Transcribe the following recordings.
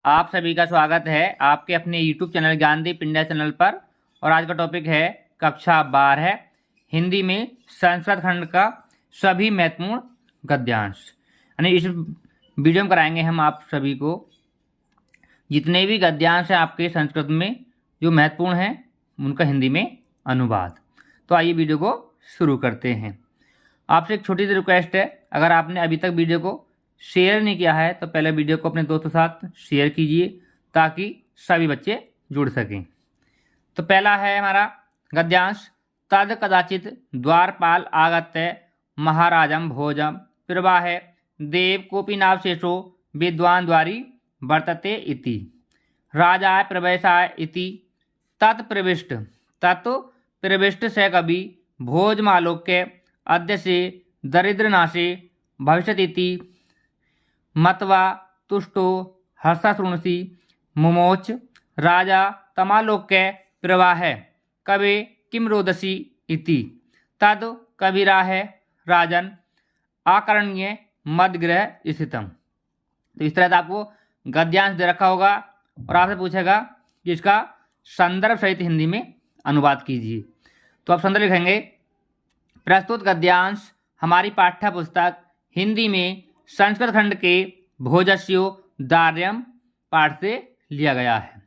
आप सभी का स्वागत है आपके अपने YouTube channel Gyandeep India channel पर। और आज का टॉपिक है कक्षा 12 हिंदी में संस्कृत खंड का सभी महत्वपूर्ण गद्यांश। यानी इस वीडियो में कराएंगे हम आप सभी को जितने भी गद्यांश हैं आपके संस्कृत में जो महत्वपूर्ण हैं उनका हिंदी में अनुवाद। तो आइए वीडियो को शुरू करते हैं। आपसे एक छोटी सी रिक्वेस्ट है, अगर आपने अभी तक वीडियो को शेयर नहीं किया है तो पहले वीडियो को अपने दोस्तों के साथ शेयर कीजिए ताकि सभी बच्चे जुड़ सकें। तो पहला है हमारा गद्यांश, तद कदाचित द्वारपाल आगत्य महाराजम भोजम प्रवाहे देव कोपी नावशेषो विद्वान द्वारी वर्तते इति राजा प्रवेशाय इति तत्प्रविष्ट तत्प्रविष्ट से कवि भोजमालोक्य अद्य से दरिद्रनाशे भविष्यतीति मत्वा तुष्टो हर्षशृणुषि मुमोच राजा तमालोक्य प्रवाहे कवे किम रोदसी इति तद कविराह राजन आकर्ण्य मदगृह स्थितम। तो इस तरह से आपको गद्यांश दे रखा होगा और आपसे पूछेगा कि इसका संदर्भ सहित हिंदी में अनुवाद कीजिए। तो आप संदर्भ लिखेंगे, प्रस्तुत गद्यांश हमारी पाठ्य पुस्तक हिंदी में संस्कृत खंड के भोजस्यो दार्यम पाठ से लिया गया है।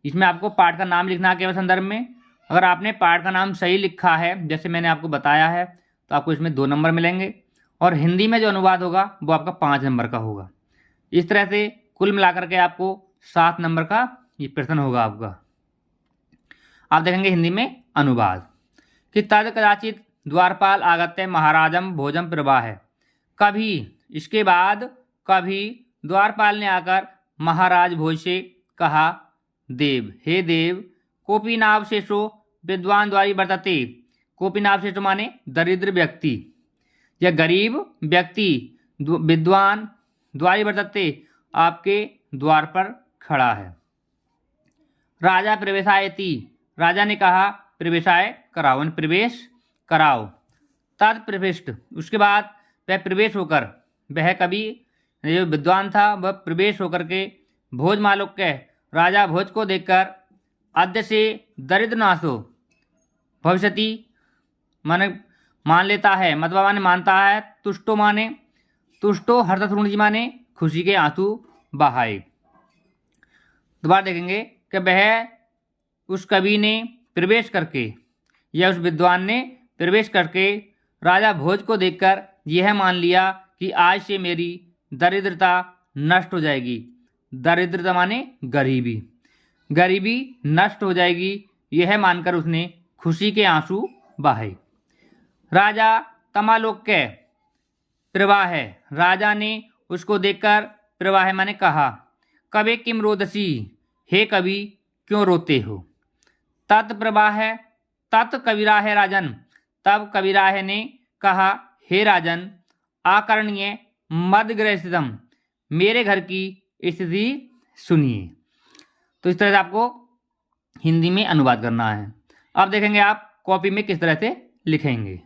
इसमें आपको पाठ का नाम लिखना है केवल संदर्भ में। अगर आपने पाठ का नाम सही लिखा है जैसे मैंने आपको बताया है तो आपको इसमें 2 नंबर मिलेंगे और हिंदी में जो अनुवाद होगा वो आपका 5 नंबर का होगा। इस तरह से कुल मिलाकर के आपको 7 नंबर का ये प्रश्न होगा आपका। आप देखेंगे हिंदी में अनुवाद कि तद कदाचित द्वारपाल आगत्य महाराजम भोजम प्रवाह, कभी इसके बाद कभी द्वारपाल ने आकर महाराज भोज से कहा, देव हे देव कोपी नावशेषो विद्वान द्वारी वर्तते। कोपी नावशेषो माने दरिद्र व्यक्ति या गरीब व्यक्ति विद्वान द्वारी वर्तते आपके द्वार पर खड़ा है। राजा प्रवेशायति, राजा ने कहा प्रवेशाय कराओ, प्रवेश कराओ। तद प्रविष्ट, उसके बाद वह प्रवेश होकर, वह कवि जो विद्वान था वह प्रवेश होकर के भोजमालोक्य राजा भोज को देखकर अद्य से दरिद्र नाशो भविष्यति माने मान लेता है, मतवा माने मानता है, तुष्टो माने तुष्टो हर्षशृणुषि माने खुशी के आंसू बहाए। दोबारा देखेंगे कि वह उस कवि ने प्रवेश करके या उस विद्वान ने प्रवेश करके राजा भोज को देखकर यह मान लिया कि आज से मेरी दरिद्रता नष्ट हो जाएगी। दरिद्रता माने गरीबी, गरीबी नष्ट हो जाएगी, यह मानकर उसने खुशी के आंसू बहाए। राजा तमालोक्य प्रवाह, राजा ने उसको देखकर प्रवाह माने कहा, कवे किम रोदसी, हे कवि क्यों रोते हो। तत्प्रवाह, तत् कविराह राजन, तब कविराह ने कहा, हे राजन आकर्ण्य मदगृह स्थितम, मेरे घर की स्थिति सुनिए। तो इस तरह से आपको हिंदी में अनुवाद करना है। अब देखेंगे आप कॉपी में किस तरह से लिखेंगे।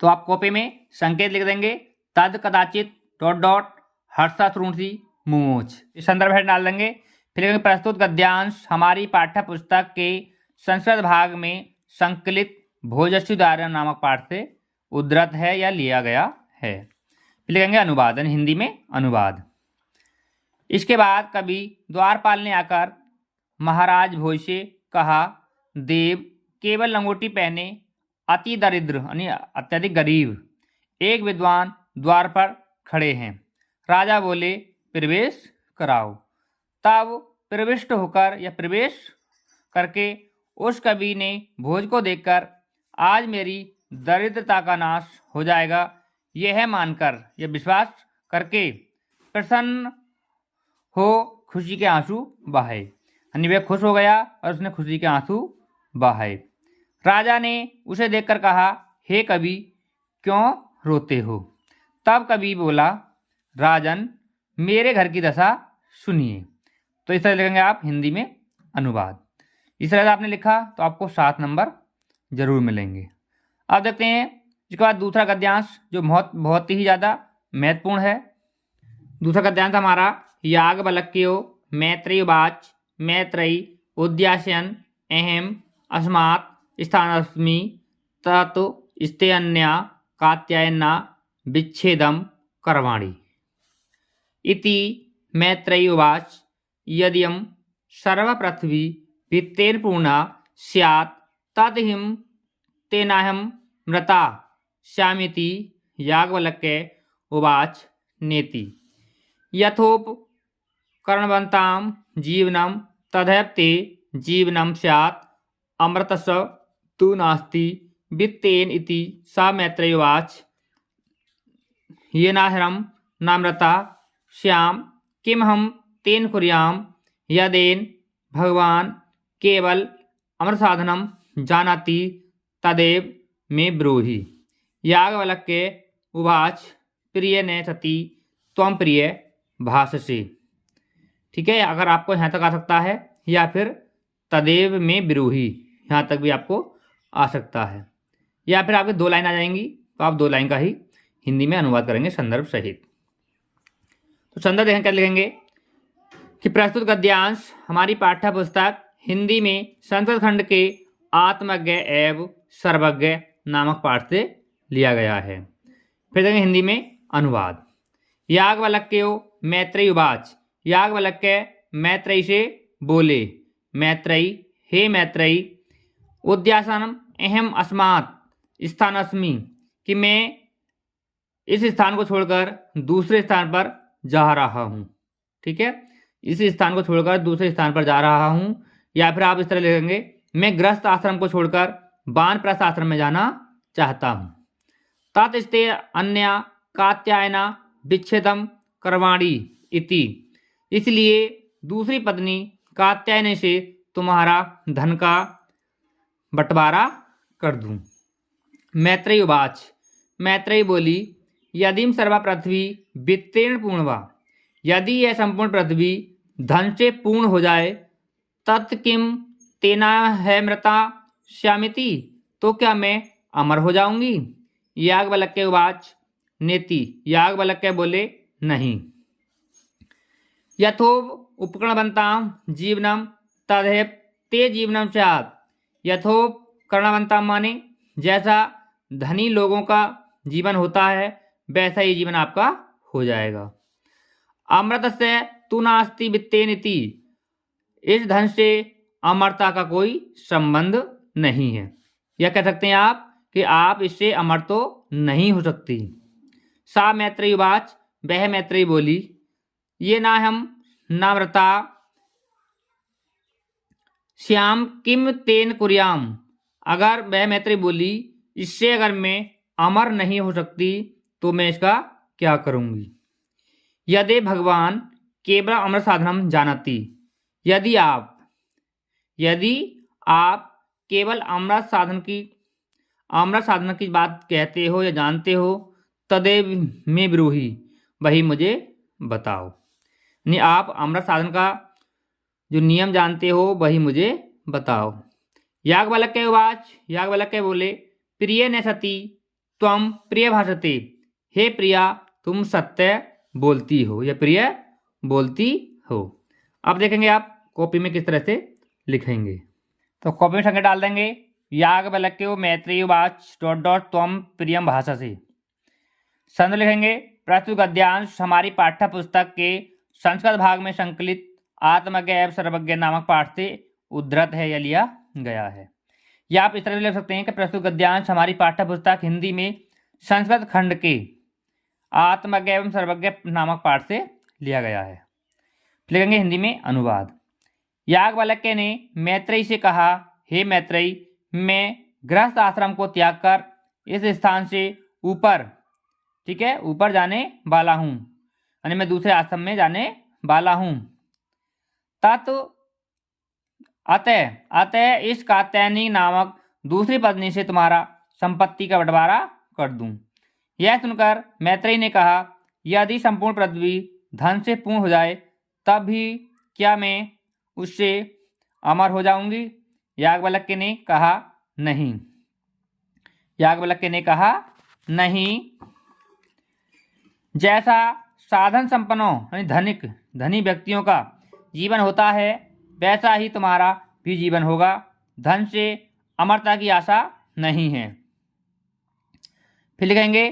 तो आप कॉपी में संकेत लिख देंगे, तद कदाचित डॉट डॉट हर्षशृणुषि मुमोच, इस संदर्भ हेड डाल देंगे। फिर लिखेंगे प्रस्तुत गद्यांश हमारी पाठ्य पुस्तक के संस्कृत भाग में संकलित भोजस्वी दार्यम नामक पाठ से उद्धृत है या लिया गया है। फिर लिखेंगे अनुवाद, हिंदी में अनुवाद। इसके बाद कवि द्वारपाल ने आकर महाराज भोज से कहा, देव केवल लंगोटी पहने अति दरिद्र यानी अत्यधिक गरीब एक विद्वान द्वार पर खड़े हैं। राजा बोले प्रवेश कराओ। तब प्रविष्ट होकर या प्रवेश करके उस कवि ने भोज को देखकर आज मेरी दरिद्रता का नाश हो जाएगा यह मानकर या विश्वास करके प्रसन्न हो खुशी के आंसू बहाए। यानी वह खुश हो गया और उसने खुशी के आंसू बहाए। राजा ने उसे देखकर कहा, हे कवि क्यों रोते हो। तब कवि बोला, राजन मेरे घर की दशा सुनिए। तो इस तरह लिखेंगे आप हिंदी में अनुवाद। इस तरह से आपने लिखा तो आपको 7 नंबर जरूर मिलेंगे। अब देखते हैं इसके बाद दूसरा गद्यांश जो बहुत ही ज़्यादा महत्वपूर्ण है। दूसरा गद्यांश हमारा याज्ञवल्क्यो मैत्रेयीवाच मैत्रेयी उद्यास्यन् अहम् अस्मात् स्थानस्मि तत् स्तेऽन्या कात्यायना विच्छेदं करवाणि। इति मैत्रेयी उवाच यदियं सर्वपृथिवी वित्तेन पूर्णा स्यात् तद्हिं तेनाहं मृता स्यामिति याज्ञवल्क्य उवाच नेति। यथोपकरणवन्तां जीवनं तथैव ते जीवनं स्यात् अमृतस्य तु नास्ति वित्तेन इति सा मैत्रेयी उवाच येनाहं नामृता स्याम किमहं तेन कुर्याम यदेन भगवान केवल अमरसाधनं जानाति तदेव मे ब्रूहि। याज्ञवल्क्य उवाच प्रिय न सती त्वं प्रिय भाषसे। ठीक है, अगर आपको यहाँ तक आ सकता है या फिर तदेव में ब्रूहि यहाँ तक भी आपको आ सकता है, या फिर आपके 2 लाइन आ जाएंगी तो आप 2 लाइन का ही हिंदी में अनुवाद करेंगे संदर्भ सहित। तो संदर्भ देखें क्या लिखेंगे कि प्रस्तुत गद्यांश हमारी पाठ्य पुस्तक हिंदी में संस्कृत खंड के आत्मज्ञ एवं सर्वज्ञ नामक पाठ से लिया गया है। फिर देखेंगे हिंदी में अनुवाद। याज्ञवल्क्यो मैत्रेयी उवाच, याज्ञवल्क्य मैत्रेयी से बोले, मैत्रेयी हे मैत्रेयी उद्यासनम अहम अस्मात् स्थानस्मि, कि मैं इस स्थान को छोड़कर दूसरे स्थान पर जा रहा हूँ। ठीक है, इस स्थान को छोड़कर दूसरे स्थान पर जा रहा हूँ। या फिर आप इस तरह लिखेंगे मैं गृहस्थ आश्रम को छोड़कर वानप्रस्थ आश्रम में जाना चाहता हूँ। ततस्ते अन्या कात्यायना विच्छेदम करवाणी इति, इसलिए दूसरी पत्नी कात्यायनी से तुम्हारा धन का बंटवारा कर दूं। मैत्रेयी उवाच, मैत्रेयी बोली यदि सर्वा पृथ्वी वित्तेन पूर्णवा, यदि यह संपूर्ण पृथ्वी धन से पूर्ण हो जाए तत्किम तेना है मृता श्यामिति, तो क्या मैं अमर हो जाऊंगी। याज्ञवल्क्य उवाच नेति, याज्ञवल्क्य बोले नहीं। यथोप उपकरणवन्तां जीवनम तदैव ते जीवनम स्यात्, यथोप कर्णवन्तां माने जैसा धनी लोगों का जीवन होता है वैसा ही जीवन आपका हो जाएगा। अमृतस्य तु नास्ति वित्तेन इति, इस धन से अमरता का कोई संबंध नहीं है। या कह सकते हैं आप कि आप इससे अमर तो नहीं हो सकती। सा मैत्रेयी उवाच, वह मैत्रेयी बोली ये ना हम नामृता श्याम किम तेन कुर्याम, अगर वह मैत्रेयी बोली इससे अगर मैं अमर नहीं हो सकती तो मैं इसका क्या करूंगी। यदि भगवान केवल अमर साधनम जानती, यदि आप केवल अमृत साधन की बात कहते हो या जानते हो तदेव में ब्रूहि, वही मुझे बताओ। नहीं, आप अमृत साधन का जो नियम जानते हो वही मुझे बताओ। याज्ञवल्क्य उवाच, याज्ञवल्क्य बोले प्रिय न सती त्वं प्रिय भाषते, हे प्रिया तुम सत्य बोलती हो या प्रिय बोलती हो। अब देखेंगे आप कॉपी में किस तरह से लिखेंगे। तो कॉपी में संख्या डाल देंगे याज्ञवल्क्यो मैत्रेयी उवाच त्वं प्रियम भाषसे। संदर्भ लिखेंगे प्रस्तुत गद्यांश हमारी पाठ्य पुस्तक के संस्कृत भाग में संकलित आत्मज्ञ एवं सर्वज्ञ नामक पाठ से उद्धृत है या लिया गया है। या आप इस तरह लिख सकते हैं कि प्रस्तुत गद्यांश हमारी पाठ्य पुस्तक हिंदी में संस्कृत खंड के आत्मज्ञ एवं सर्वज्ञ नामक पाठ से लिया गया है। लिखेंगे हिंदी में अनुवाद। याज्ञवल्क्य ने मैत्रेयी से कहा, हे मैत्रेयी मैं गृहस्थ आश्रम को त्याग कर इस स्थान से ऊपर, ठीक है, ऊपर जाने वाला हूँ, यानी मैं दूसरे आश्रम में जाने वाला हूँ। अतः इस कात्यायनी नामक दूसरी पत्नी से तुम्हारा संपत्ति का बंटवारा कर दूं। यह सुनकर मैत्रेयी ने कहा, यदि संपूर्ण पृथ्वी धन से पूर्ण हो जाए तब भी क्या मैं उससे अमर हो जाऊंगी। याज्ञवल्क्य ने कहा नहीं। याज्ञवल्क्य ने कहा नहीं। जैसा साधन संपन्नों यानी धनी व्यक्तियों का जीवन होता है वैसा ही तुम्हारा भी जीवन होगा। धन से अमरता की आशा नहीं है। फिर लिखेंगे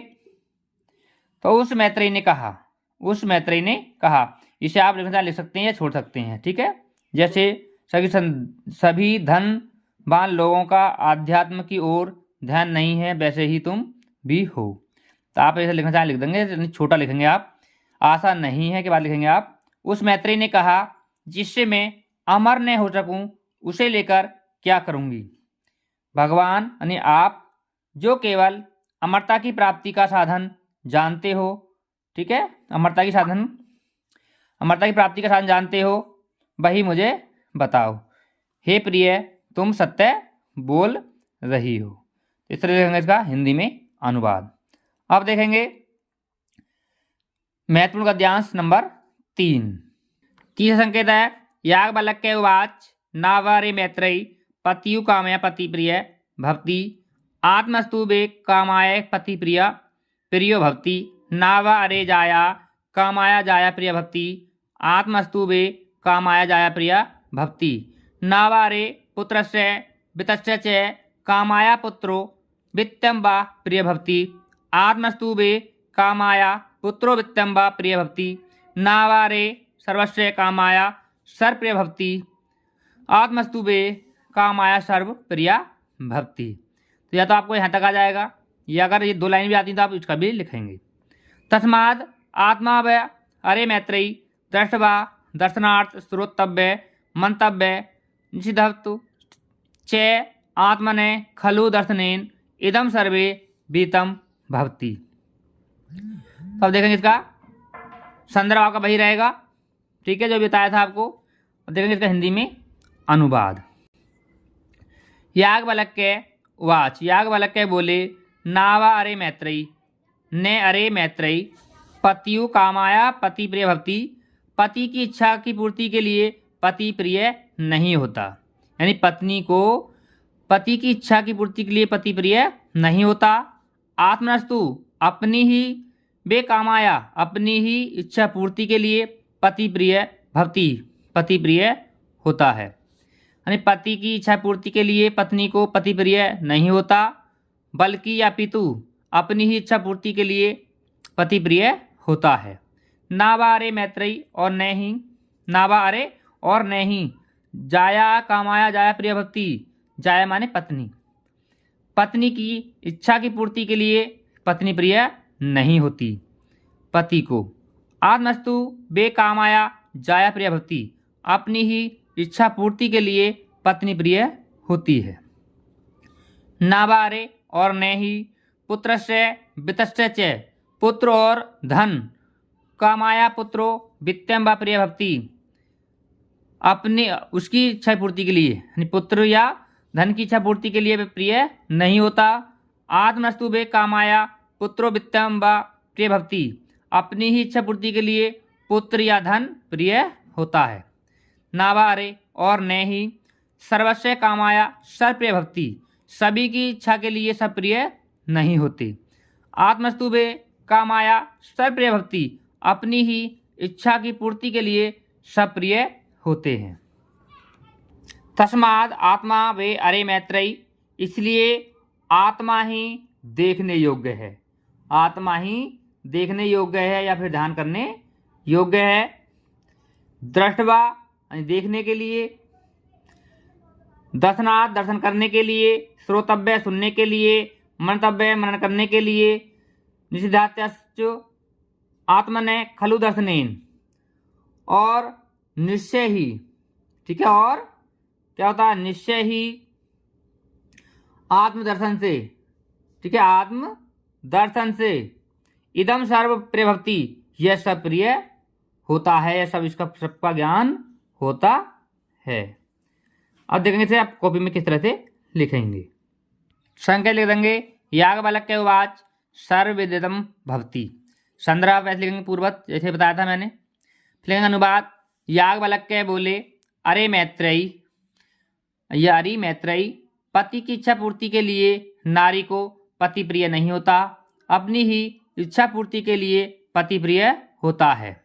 तो उस मैत्रेयी ने कहा, उस मैत्रेयी ने कहा। इसे आप लिख सकते हैं या छोड़ सकते हैं, ठीक है। जैसे सभी धनवान लोगों का आध्यात्म की ओर ध्यान नहीं है वैसे ही तुम भी हो। तो आप ऐसे लिखना चाहें लिख देंगे, छोटा लिखेंगे आप। आशा नहीं है के बाद लिखेंगे आप उस मैत्रेयी ने कहा जिससे मैं अमर न हो सकूं उसे लेकर क्या करूंगी। भगवान यानी आप जो केवल अमरता की प्राप्ति का साधन जानते हो, ठीक है, अमरता की प्राप्ति का साधन जानते हो, वही मुझे बताओ। हे प्रिय तुम सत्य बोल रही हो। इस तरह देखेंगे इसका हिंदी में अनुवाद। अब देखेंगे महत्वपूर्ण गद्यांश नंबर 3। तीसरा संकेत है याज्ञवल्क्य उवाच नावरे मैत्रेयी पतियु कामया पति प्रिय भक्ति आत्मस्तु वे कामाय पति प्रिय प्रियो भक्ति नावा अरे जाया कामाया जाया प्रिय भक्ति आत्मस्तु वे कामाया जाया प्रिय भक्ति नावा अरे पुत्रस्य वित्तस्य च कामाया पुत्रो वित्तं वा प्रिय भक्ति आत्मस्तु वे कामाया पुत्रो वित्तं वा प्रिय भक्ति नावा अरे सर्वस्य कामाया सर्व प्रिय भक्ति आत्मस्तु वे कामाया सर्व प्रिया भक्ति। तो या तो आपको यहाँ तक आ जाएगा, या अगर ये 2 लाइन भी आती तो आप इसका भी लिखेंगे। तस्माद आत्मा व अरे मैत्रेयी दृष्टवा दर्शनार्थ श्रोतव्य मंतव्य निषिद्धत्व च आत्मने खलु दर्शनेन इदम सर्वे बीतम भवति। अब देखेंगे इसका संदर्भ आपका वही रहेगा, ठीक है, जो बताया था आपको। अब देखेंगे इसका हिंदी में अनुवाद। याज्ञवल्क्य उवाच याज्ञवल्क्य बोले नावा अरे मैत्रेयी ने अरे मैत्रेयी पतियु कामाया पति प्रिय भक्ति पति की इच्छा की पूर्ति के लिए पति प्रिय नहीं होता, यानी पत्नी को पति की इच्छा की पूर्ति के लिए पति प्रिय नहीं होता। आत्मनस्तु अपनी ही बेकामाया अपनी ही इच्छा पूर्ति के लिए पति प्रिय भक्ति पति प्रिय होता है, यानी पति की इच्छा पूर्ति के लिए पत्नी को पति प्रिय नहीं होता, बल्कि या पितु अपनी ही इच्छा पूर्ति के लिए पति प्रिय होता है। नावा अरे मैत्रेयी और न ही नावा अरे और न ही जाया कामाया जाया प्रिय भक्ति जाया माने पत्नी, पत्नी की इच्छा की पूर्ति के लिए पत्नी प्रिय नहीं होती पति को। आत्मस्तु बेकामाया जाया प्रिय भक्ति अपनी ही इच्छा पूर्ति के लिए पत्नी प्रिय होती है। नावा अरे और न ही पुत्रस्य वित्तस्य च पुत्र और धन कामाया पुत्रो वित्तं वा प्रिय भक्ति अपनी उसकी इच्छा पूर्ति के लिए, यानी पुत्र या धन की इच्छा पूर्ति के लिए प्रिय नहीं होता। आत्मस्तु वे कामाया पुत्रो वित्तं वा प्रिय भक्ति अपनी ही इच्छा पूर्ति के लिए पुत्र या धन प्रिय होता है। नावा अरे और न ही सर्वस्व कामाया सर्वप्रिय भक्ति सभी की इच्छा के लिए सब प्रिय नहीं होती। आत्मस्तु वे कामाया सर्वप्रिय भक्ति अपनी ही इच्छा की पूर्ति के लिए सब प्रिय होते हैं। तस्माद आत्मा वे अरे मैत्रेयी इसलिए आत्मा ही देखने योग्य है, आत्मा ही देखने योग्य है या फिर ध्यान करने योग्य है। दृष्टवा देखने के लिए, दर्शनार्थ दर्शन करने के लिए, श्रोतव्य सुनने के लिए, मंतव्य मनन करने के लिए, निषिद्धात्याश्च आत्मने खलु दर्शनेन और निश्चय ही, ठीक है, और क्या होता है निश्चय ही आत्मदर्शन से, ठीक है, आत्म दर्शन से इदम सर्व प्रिय भक्ति यह सब प्रिय होता है, यह सब इसका सबका ज्ञान होता है। अब देखेंगे इसे आप कॉपी में किस तरह से लिखेंगे। संख्या लिख देंगे याज्ञवल्क्य उवाच सर्वविदितं भवति। संदर्भ ऐसे लिखेंगे पूर्वत जैसे बताया था मैंने। लिखेंगे अनुवाद याज्ञवल्क्य बोले अरे मैत्रेयी या अरे मैत्रेयी पति की इच्छा पूर्ति के लिए नारी को पति प्रिय नहीं होता, अपनी ही इच्छा पूर्ति के लिए पति प्रिय होता है,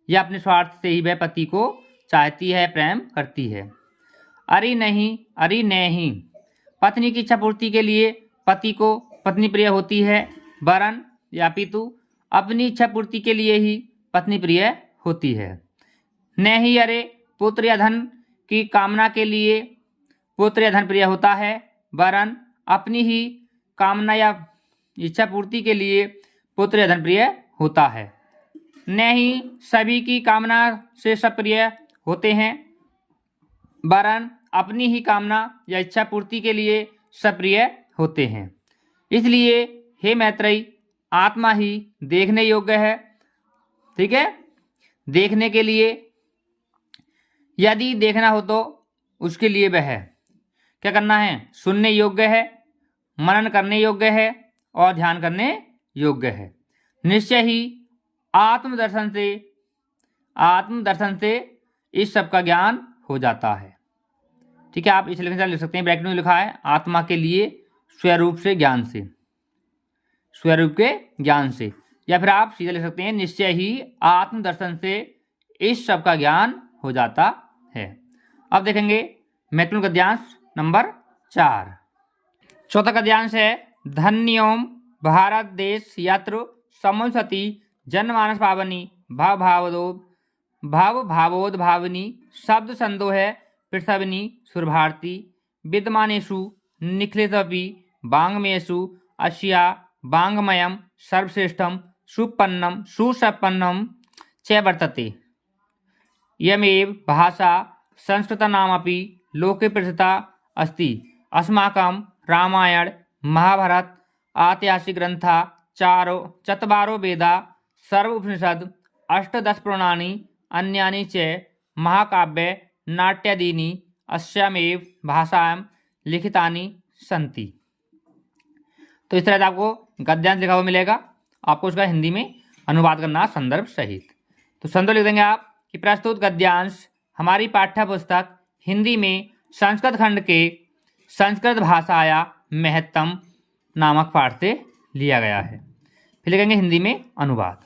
या अपने स्वार्थ से ही वह पति को चाहती है, प्रेम करती है। अरि नहीं, पत्नी की इच्छा पूर्ति के लिए पति को पत्नी प्रिय होती है, वरन या पितु अपनी इच्छा पूर्ति के लिए ही पत्नी प्रिय होती है। नहीं अरे, पुत्र या धन की कामना के लिए पुत्र या धन प्रिय होता है, वरन अपनी ही कामना या इच्छा पूर्ति के लिए पुत्र या धन प्रिय होता है। नहीं सभी की कामना से सब प्रिय होते हैं, वरन अपनी ही कामना या इच्छा पूर्ति के लिए सब प्रिय होते हैं। इसलिए हे मैत्रेयी, आत्मा ही देखने योग्य है। ठीक है, देखने के लिए यदि देखना हो तो उसके लिए वह क्या करना है, सुनने योग्य है, मनन करने योग्य है और ध्यान करने योग्य है। निश्चय ही आत्मदर्शन से इस सब का ज्ञान हो जाता है। ठीक है, आप इस लिख सकते हैं, ब्रैकेट में लिखा है आत्मा के लिए स्वरूप के ज्ञान से, या फिर आप सीधे लिख सकते हैं निश्चय ही आत्मदर्शन से इस सब का ज्ञान हो जाता है। अब देखेंगे महत्वपूर्ण गद्यांश नंबर 4। चौथा गद्यांश है धन्योम भारत देश यत्र समुसति जनमानस पावनी भाव भावोद्भावनी शब्द संदोह पृथ्वी सुरभारती विद्यमानेषु निखिलेष्वपि वाङ्मयेषु अस्या वाङ्मयं सर्वश्रेष्ठं सुसम्पन्नं च वर्तते। यमेव भाषा संस्कृतानामपि लोके प्रसिद्धा अस्ति। अस्माकं रामायण महाभारत ऐतिहासिकग्रन्था चत्वारो वेदा सर्व उपनिषद अष्टादश पुराणानि अन्यानि च महाकाव्य नाट्यादीनि अस्यामेव भाषायां लिखितानि सन्ति। तो इस तरह से आपको गद्यांश लिखा हुआ मिलेगा, आपको उसका हिंदी में अनुवाद करना संदर्भ सहित। तो संदर्भ लिख देंगे आप कि प्रस्तुत गद्यांश हमारी पाठ्य पुस्तक हिंदी में संस्कृत खंड के संस्कृत भाषाया महत्तम नामक पाठ से लिया गया है। फिर लिखेंगे हिंदी में अनुवाद।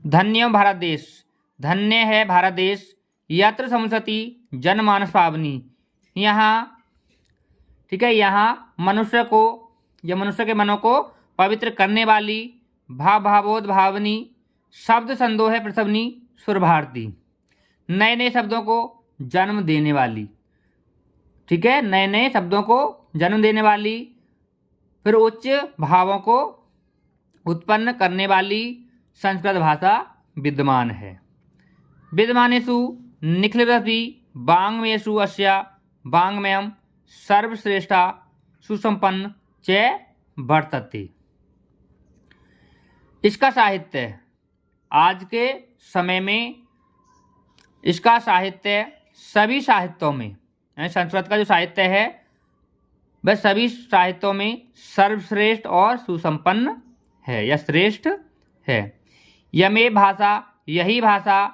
धन्य भारत देश, धन्य है भारत देश, यत्र समुसति जनमानस पावनी, यहाँ ठीक है, यहाँ मनुष्य को या मनुष्य के मनों को पवित्र करने वाली भावोद्भावनी शब्द संदोह पृथ्वी सुरभारती, नए नए शब्दों को जन्म देने वाली। ठीक है, नए नए शब्दों को जन्म देने वाली, फिर उच्च भावों को उत्पन्न करने वाली संस्कृत भाषा विद्यमान है। विद्यमानेषु निखिलवती वाङ्मयेषु अस्या वाङ्मयं सर्वश्रेष्ठा सुसंपन्न च वर्तते। इसका साहित्य आज के समय में, इसका साहित्य सभी साहित्यों में, संस्कृत का जो साहित्य है वह सभी साहित्यों में सर्वश्रेष्ठ और सुसंपन्न है या श्रेष्ठ है। यमे भाषा, यही भाषा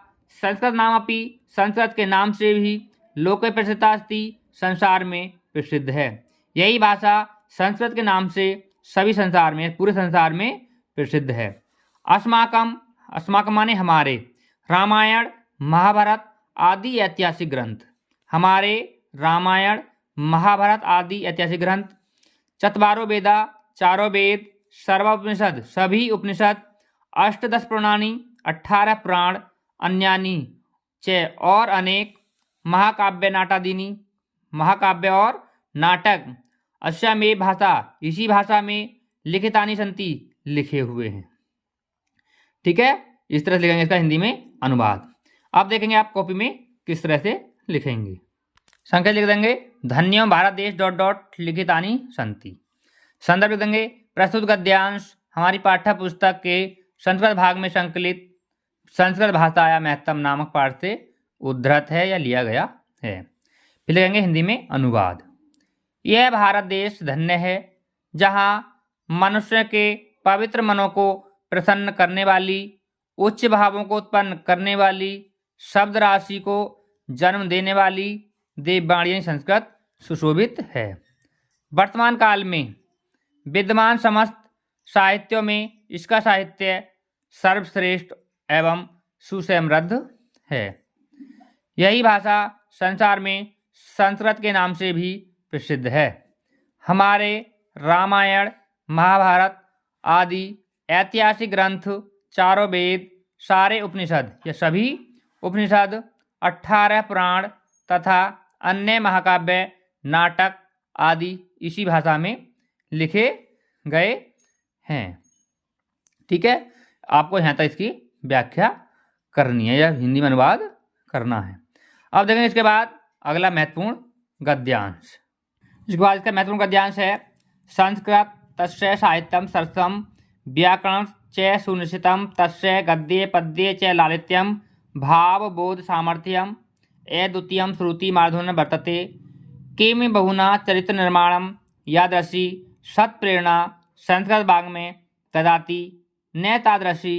संस्कृत नामपि, संस्कृत के नाम से भी लोके प्रसिद्धा अस्ति, संसार में प्रसिद्ध है। यही भाषा संस्कृत के नाम से सभी संसार में, पूरे संसार में प्रसिद्ध है। अस्माकम माने हमारे, रामायण महाभारत आदि ऐतिहासिक ग्रंथ, हमारे रामायण महाभारत आदि ऐतिहासिक ग्रंथ, चत्वारो वेदा चारों वेद, सर्वोपनिषद सभी उपनिषद, अष्टादश पुराणानि 18 पुराण, अन्यानि च और अनेक, महाकाव्य नाटादीनि महाकाव्य और नाटक, अस्यामेव भाषा इसी भाषा में, लिखितानि सन्ति लिखे हुए हैं। ठीक है, इस तरह से लिखेंगे इसका हिंदी में अनुवाद। अब देखेंगे आप कॉपी में किस तरह से लिखेंगे। संख्या लिख देंगे धन्य भारत देश ... लिखितानि सन्ति। संदर्भ लिख देंगे प्रस्तुत गद्यांश हमारी पाठ्य पुस्तक के संस्कृत भाग में संकलित संस्कृत भाषाया महत्तम नामक पाठ से उद्धृत है या लिया गया है। फिर लिखेंगे हिंदी में अनुवाद। यह भारत देश धन्य है, जहाँ मनुष्य के पवित्र मनों को प्रसन्न करने वाली, उच्च भावों को उत्पन्न करने वाली, शब्द राशि को जन्म देने वाली देववाणी संस्कृत सुशोभित है। वर्तमान काल में विद्यमान समस्त साहित्यों में इसका साहित्य सर्वश्रेष्ठ एवं सुसमृद्ध है। यही भाषा संसार में संस्कृत के नाम से भी प्रसिद्ध है। हमारे रामायण, महाभारत आदि ऐतिहासिक ग्रंथ, चारों वेद, सारे उपनिषद, ये सभी उपनिषद, 18 पुराण तथा अन्य महाकाव्य, नाटक आदि इसी भाषा में लिखे गए हैं। ठीक है, आपको यहाँ तक इसकी व्याख्या करनी है या हिंदी में अनुवाद करना है। अब देखेंगे इसके बाद अगला महत्वपूर्ण गद्यांश। इसके बाद इसका महत्वपूर्ण गद्यांश है संस्कृत तस्य साहित्यम सरसम व्याकरण च सुनिश्चितम तस्य गद्ये पद्ये च लालित्यम भाव बोध सामर्थ्यम अद्वितीयम श्रुति माधुर्य वर्तते किम बहुना चरित्र निर्माणम यादृशी सत्प्रेरणा संस्कृत भाग में ददाति न तादृशी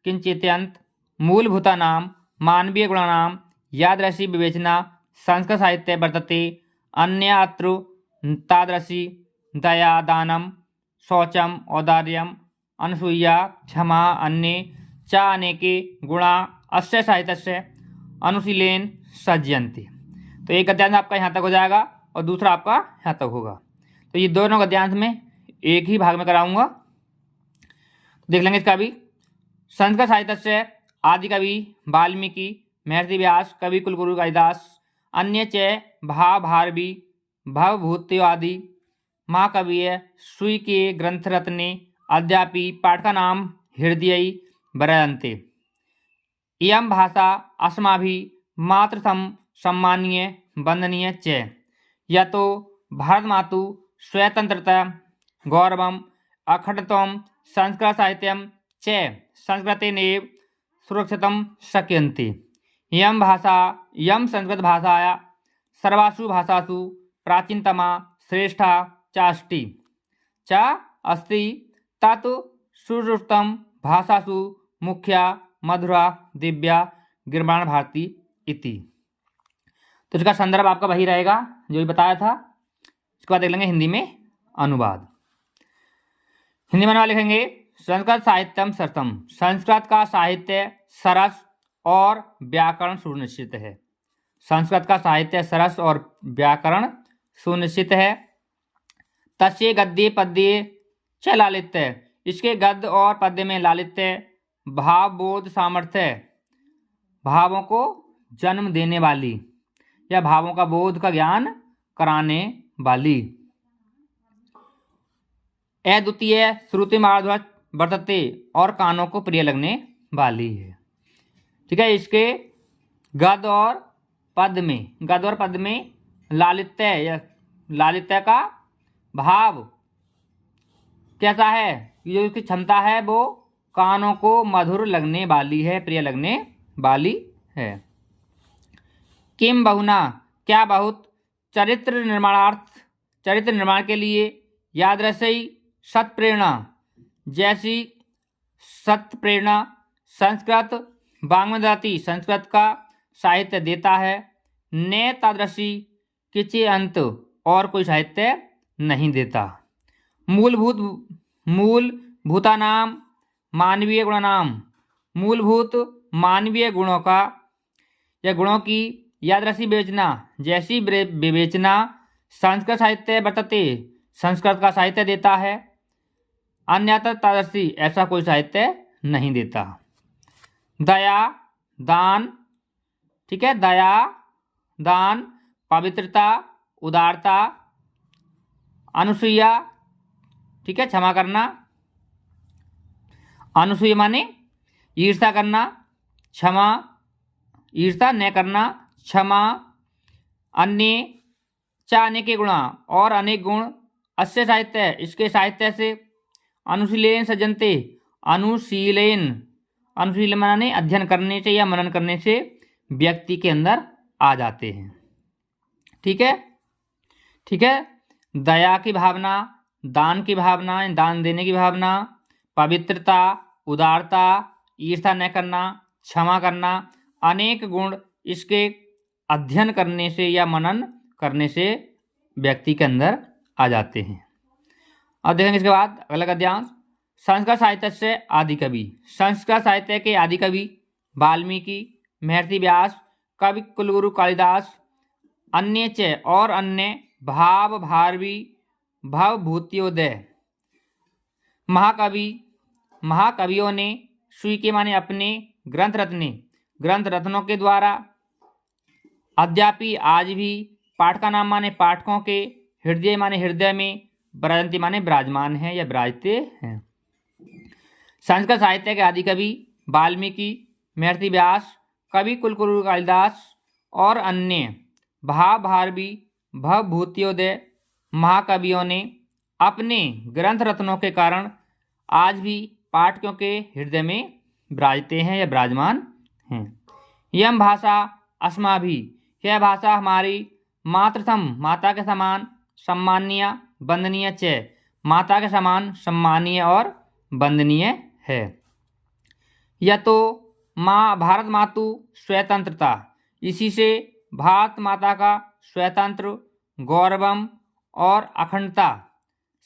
किंचित्यंत मूलभूतानां मानवीय गुणानां यादृशी विवेचना संस्कृत साहित्ये वर्तते अन्यत्र तादृशी दया दानं शौचम औदार्यम अनसूया क्षमा अन्ये च अनेके गुणा अस्य साहित्यस्य अनुशीलेन सज्जयन्ति। तो एक गद्यांश आपका यहाँ तक हो जाएगा और दूसरा आपका यहाँ तक होगा। तो ये दोनों गद्यांश में एक ही भाग में कराऊंगा। देख लेंगे इसका भी। संस्कृत साहित्य से आदि कवि वाल्मीकि, महर्षि व्यास, कवि कुलगुरु कालिदास, अन्य च भाव भारवी भवभूत्यादि महाकविय स्वी के ग्रंथरत्ने अद्यापि पाठकानां हृदये वरन्ते। इयं भाषा अस्माभिः मातृसम सम्मानीय वंदनीय च यतो भारतमातु स्वतंत्रता गौरवम अखंडत्वं संस्कृत साहित्यम च संस्कृतेनैव सुरक्षितं शक्यन्ते। इयं भाषा इयं संस्कृत भाषाया सर्वासु भाषासु प्राचीनतमा श्रेष्ठा चास्ति च अस्ति तत् सुश्रुतं भाषासु मुख्या मधुरा दिव्या गिरिबाण भारती इति। तो इसका संदर्भ आपका वही रहेगा जो भी बताया था। इसके बाद देख लेंगे हिंदी में अनुवाद। हिंदी में अनुवाद लिखेंगे संस्कृत साहित्यम सरसम। संस्कृत का साहित्य सरस और व्याकरण सुनिश्चित है। संस्कृत का साहित्य सरस और व्याकरण सुनिश्चित है। तस्य गद्ये पद्ये च लालित्य। इसके गद्य और पद्य में लालित्य भाव बोध सामर्थ्य, भावों को जन्म देने वाली या भावों का बोध का ज्ञान कराने वाली। अद्वितीय श्रुति माधुर्य वर्तते और कानों को प्रिय लगने वाली है। ठीक है, इसके गद्य और पद में लालित्य या लालित्य का भाव कैसा है, जो उसकी क्षमता है वो कानों को मधुर लगने वाली है, प्रिय लगने वाली है। किम बहुना, क्या बहुत, चरित्र निर्माण के लिए यादृशी सत्प्रेरणा, जैसी सत्प्रेरणा संस्कृत वाङ्मयदति, संस्कृत का साहित्य देता है। न तादृशी किसी अंत, और कोई साहित्य नहीं देता। मूलभूतानां मानवीय गुणानां, मूलभूत मानवीय गुणों का या गुणों की यादृशी विवेचना, जैसी विवेचना संस्कृत साहित्य वर्तते, संस्कृत का साहित्य देता है। अन्यथा तादृशी, ऐसा कोई साहित्य नहीं देता। दया दान, ठीक है, दया दान, पवित्रता, उदारता, अनुसूया, ठीक है, क्षमा करना, अनुसूया माने ईर्ष्या करना, क्षमा, ईर्ष्या न करना, क्षमा, अन्य चाहने के गुणा, और अनेक गुण, अस्य साहित्य, इसके साहित्य से, अनुशीलन सज्जनते, अनुशीलन माने अध्ययन करने से या मनन करने से व्यक्ति के अंदर आ जाते हैं। ठीक है, दया की भावना, दान की भावना, दान देने की भावना, पवित्रता, उदारता, ईर्ष्या न करना, क्षमा करना, अनेक गुण इसके अध्ययन करने से या मनन करने से व्यक्ति के अंदर आ जाते हैं। अब देखेंगे इसके बाद अगला गद्यांश। संस्कृत साहित्य से आदि कवि। संस्कृत साहित्य के आदि कवि वाल्मीकि, महर्षि व्यास, कवि कुलगुरु कालिदास अन्य च और अन्य भाव भारवी भवभूत्योदय महाकवियों ने सुई के माने अपने ग्रंथ रत्नों के द्वारा अद्यापि आज भी पाठ का नाम माने पाठकों के हृदय माने हृदय में ब्रजंती माने विराजमान है या विराजते हैं। संस्कृत साहित्य के आदि कवि वाल्मीकि महर्षि व्यास कवि कुलगुरु कालिदास और अन्य भाव भारवी भवभूत्योदय महाकवियों ने अपने ग्रंथ रत्नों के कारण आज भी पाठकों के हृदय में विराजते हैं या विराजमान हैं। यम भाषा अस्माभि यह भाषा हमारी मातृसम माता के समान सम्माननीय वंदनीय च माता के समान सम्मानीय और वंदनीय है। यह तो माँ भारत मातु स्वतंत्रता इसी से भारत माता का स्वतंत्र गौरवम और अखंडता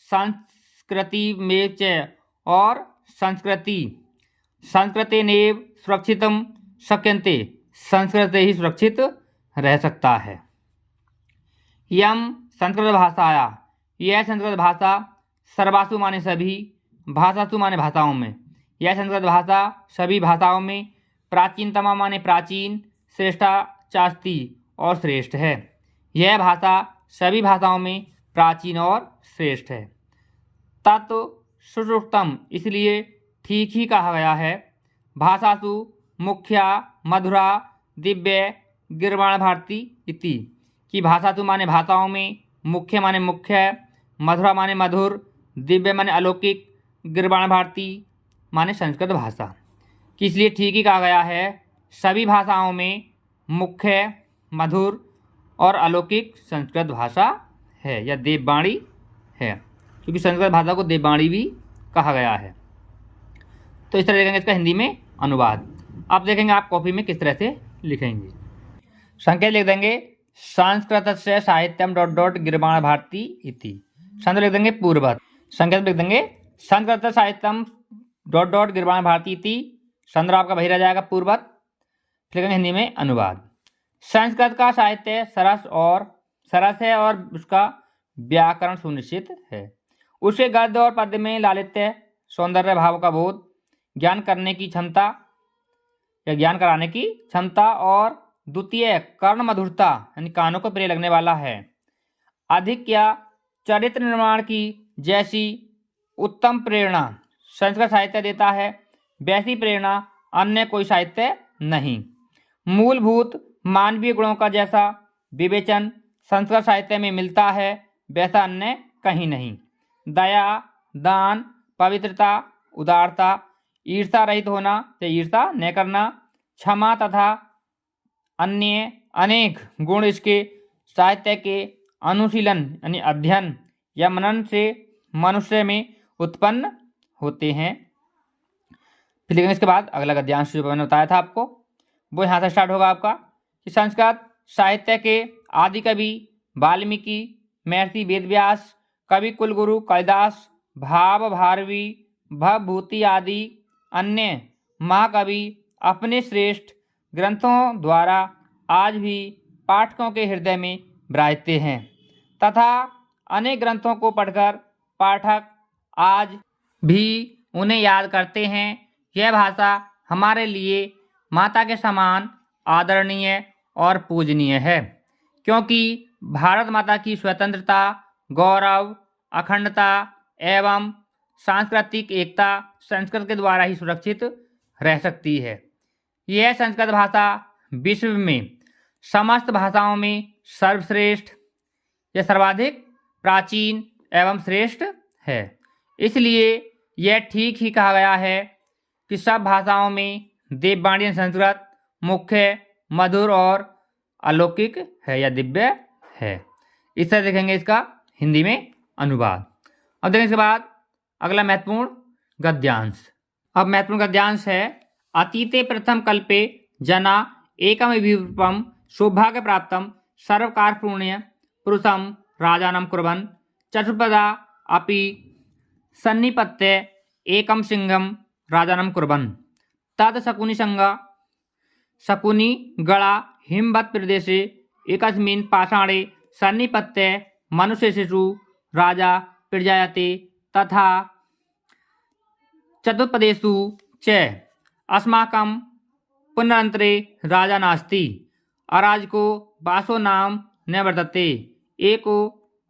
संस्कृति में च और संस्कृति नेव सुरक्षितम शक्यन्ते संस्कृत ही सुरक्षित रह सकता है। यम संस्कृत भाषाया यह संस्कृत भाषा सर्वासु माने सभी भाषासु माने भाषाओं में यह संस्कृत भाषा सभी भाषाओं में प्राचीनतमा माने प्राचीन श्रेष्ठा चास्ती और श्रेष्ठ है। यह भाषा सभी भाषाओं में प्राचीन और श्रेष्ठ है। तत्व सुश्रुतम इसलिए ठीक ही कहा गया है। भाषासु मुख्या मधुरा दिव्य गिरवाण भारती इति कि भाषासु माने भाषाओं में मुख्य माने मुख्य मधुरा माने मधुर दिव्य माने अलौकिक गिरवाण भारती माने संस्कृत भाषा कि इसलिए ठीक ही कहा गया है। सभी भाषाओं में मुख्य मधुर और अलौकिक संस्कृत भाषा है या देववाणी है, क्योंकि संस्कृत भाषा को देववाणी भी कहा गया है। तो इस तरह देखेंगे इसका हिंदी में अनुवाद। अब देखेंगे आप कॉपी में किस तरह से लिखेंगे। संकेत लिख देंगे संस्कृत से साहित्यम गिरवाण भारती इति। संकेत लिख देंगे पूर्वत। संकेत लिख देंगे संस्कृत साहित्यम गिरवाण भारती इति। संदर्भ आपका वही रह जाएगा पूर्वत। फिर लिखेंगे हिंदी में अनुवाद। संस्कृत का साहित्य सरस है और उसका व्याकरण सुनिश्चित है। उसके गद्य और पद्य में लालित्य सौंदर्य भाव का बोध ज्ञान कराने की क्षमता और द्वितीय कर्ण मधुरता यानी कानों को प्रिय लगने वाला है। अधिक या चरित्र निर्माण की जैसी उत्तम प्रेरणा संस्कृत साहित्य देता है, वैसी प्रेरणा अन्य कोई साहित्य नहीं। मूलभूत मानवीय गुणों का जैसा विवेचन संस्कृत साहित्य में मिलता है, वैसा अन्य कहीं नहीं। दया दान पवित्रता उदारता ईर्षा रहित होना या ईर्षा न करना क्षमा तथा अन्य अनेक गुण इसके साहित्य के अनुशीलन यानी अध्ययन या मनन से मनुष्य में उत्पन्न होते हैं। फिर लेकिन इसके बाद अगला गद्यांश जो मैंने बताया था आपको वो यहाँ से स्टार्ट होगा आपका कि संस्कृत साहित्य के आदि कवि वाल्मीकि महर्षि वेदव्यास कवि कुलगुरु कालिदास भाव भारवी भवभूति आदि अन्य महाकवि अपने श्रेष्ठ ग्रंथों द्वारा आज भी पाठकों के हृदय में विराजते हैं तथा अनेक ग्रंथों को पढ़कर पाठक आज भी उन्हें याद करते हैं। यह भाषा हमारे लिए माता के समान आदरणीय और पूजनीय है, क्योंकि भारत माता की स्वतंत्रता गौरव अखंडता एवं सांस्कृतिक एकता संस्कृत के द्वारा ही सुरक्षित रह सकती है। यह संस्कृत भाषा विश्व में समस्त भाषाओं में सर्वश्रेष्ठ या सर्वाधिक प्राचीन एवं श्रेष्ठ है। इसलिए यह ठीक ही कहा गया है कि सब भाषाओं में देववाणी संस्कृत मुख्य मधुर और अलौकिक है या दिव्य है। इस तरह देखेंगे इसका हिंदी में अनुवाद। अब देखेंगे इसके बाद अगला महत्वपूर्ण गद्यांश। अब महत्वपूर्ण गद्यांश है अतीते प्रथम कल्पे जना एकम विरूपम सौभाग्य प्राप्तम सर्वकारपूर्ण्य पुरुषम राजानं कुर्वन् चतुर्पदा अपि सन्निपत्य एकम सिंहम राजानं कुर्वन् तद शकुनि गणा हिमवत् प्रदेशे एकस्मिन् पाषाणे सन्निपत्य मनुष्यशिशु राजा प्रजायते तथा चतुष्पदेषु च अस्माकं पुनरन्तरे राजा नास्ति अराजको वासो नाम न वर्तते एको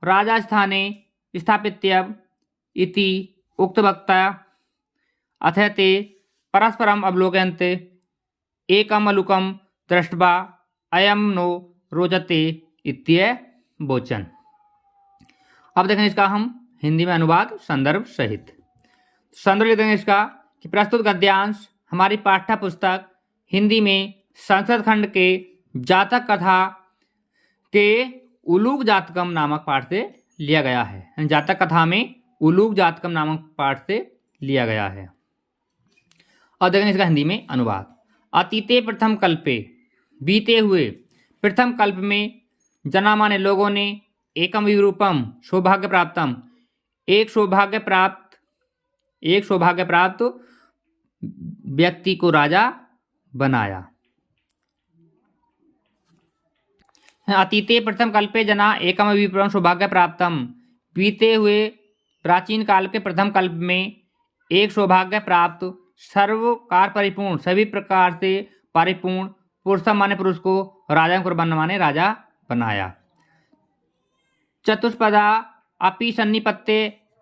राजास्थाने स्थापितव्य इति उक्तवक्ता अथ ते परस्परम् अवलोकयन्ते एकम् अलुकं दृष्ट्वा अयं नो रोचते इत्यवोचन्। अब देखें इसका हम हिंदी में अनुवाद संदर्भ सहित। संदर्भ लिख देंगे इसका कि प्रस्तुत गद्यांश हमारी पाठ्य पुस्तक हिंदी में संस्कृत खंड के जातक कथा के उलूक जातकम नामक पाठ से लिया गया है। जातक कथा में उलूक जातकम नामक पाठ से लिया गया है। और देखें इसका हिंदी में अनुवाद। अतीते प्रथम कल्पे, बीते हुए प्रथम कल्प में जनामान्य लोगों ने एकम विरूपम सौभाग्य प्राप्तम, एक सौभाग्य प्राप्त व्यक्ति को राजा बनाया। अतीते प्रथम कल्पे जना एकम विरूपम सौभाग्य प्राप्तम, बीते हुए प्राचीन काल के प्रथम कल्प में एक सौभाग्य प्राप्त सर्वकार परिपूर्ण, सभी प्रकार से परिपूर्ण पुरुषम माने पुरुष को राजा कुर्बान माने राजा बनाया। चतुष्पदा अपि सन्निपत्ते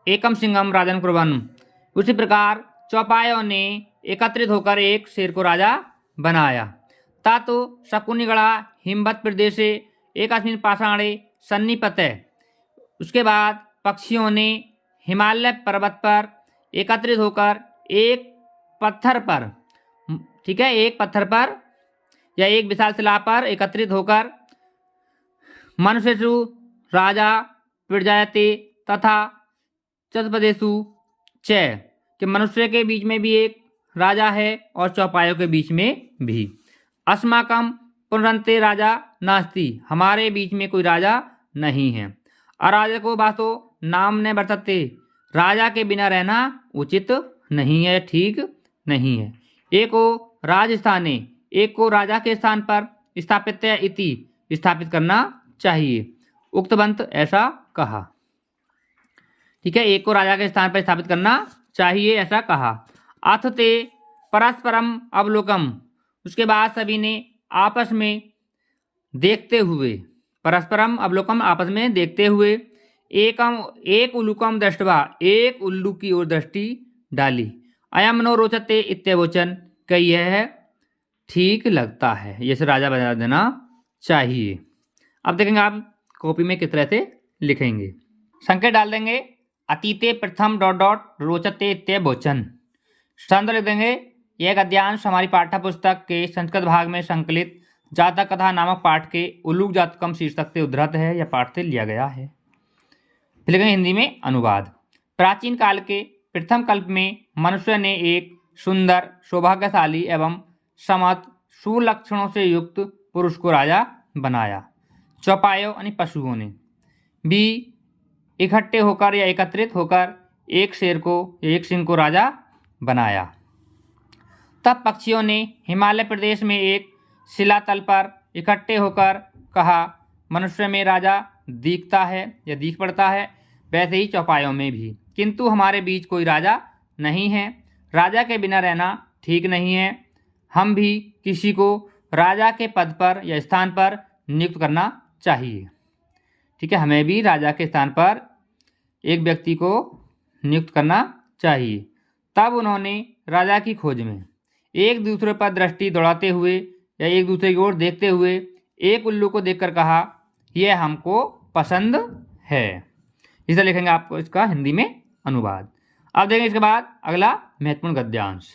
एकम सिंहम राजन कुर्बान, उसी प्रकार चौपायों ने एकत्रित होकर एक शेर को राजा बनाया। तातो शकुनिगड़ा हिमवत् प्रदेशे एक अस्मिन पाषाणे सन्निपते, उसके बाद पक्षियों ने हिमालय पर्वत पर एकत्रित होकर एक पत्थर पर, ठीक है, एक पत्थर पर या एक विशाल शिला पर एकत्रित होकर मनुष्येषु राजा प्रजायते तथा चतुष्पदेषु च, कि मनुष्य के बीच में भी एक राजा है और चौपायों के बीच में भी। अस्माकं पुनरन्ते राजा नास्ति, हमारे बीच में कोई राजा नहीं है। अराजको वासो नाम न वर्तते, राजा के बिना रहना उचित नहीं है, ठीक नहीं है। एको राजस्थाने, एक को राजा के स्थान पर स्थापित इति, स्थापित करना चाहिए। उक्तवंत ऐसा कहा, ठीक है, एक को राजा के स्थान पर स्थापित करना चाहिए ऐसा कहा। अथ ते परस्परम अवलोकम, उसके बाद सभी ने आपस में देखते हुए, परस्परम अवलोकम आपस में देखते हुए, एक उल्लुकम दृष्टवा, एक उल्लू की ओर दृष्टि डाली। अयम नो रोचते इत्यवोचन, कई यह ठीक लगता है, जैसे राजा बना देना चाहिए। अब देखेंगे आप कॉपी में किस तरह से लिखेंगे। संकेत डाल देंगे अतीते प्रथम ... रोचते इत्यवोचन। संदर्भ लिख देंगे यह गद्यांश हमारी पाठ्य पुस्तक के संस्कृत भाग में संकलित जातक कथा नामक पाठ के उलूक जातकम शीर्षक से उद्धृत है या पाठ से लिया गया है। फिर लिखेंगे हिंदी में अनुवाद। प्राचीन काल के प्रथम कल्प में मनुष्य ने एक सुंदर, सौभाग्यशाली एवं समत सुलक्षणों से युक्त पुरुष को राजा बनाया। चौपायों यानी पशुओं ने भी इकट्ठे होकर या एकत्रित होकर एक शेर को या एक सिंह को राजा बनाया। तब पक्षियों ने हिमालय प्रदेश में एक शिलातल पर इकट्ठे होकर कहा, मनुष्य में राजा दिखता है या दिख पड़ता है, वैसे ही चौपायों में भी, किंतु हमारे बीच कोई राजा नहीं है। राजा के बिना रहना ठीक नहीं है। हम भी किसी को राजा के पद पर या स्थान पर नियुक्त करना चाहिए, ठीक है, हमें भी राजा के स्थान पर एक व्यक्ति को नियुक्त करना चाहिए। तब उन्होंने राजा की खोज में एक दूसरे पर दृष्टि दौड़ाते हुए या एक दूसरे की ओर देखते हुए एक उल्लू को देखकर कहा, यह हमको पसंद है। इसे लिखेंगे आपको इसका हिंदी में अनुवाद। अब देखेंगे इसके बाद अगला महत्वपूर्ण गद्यांश।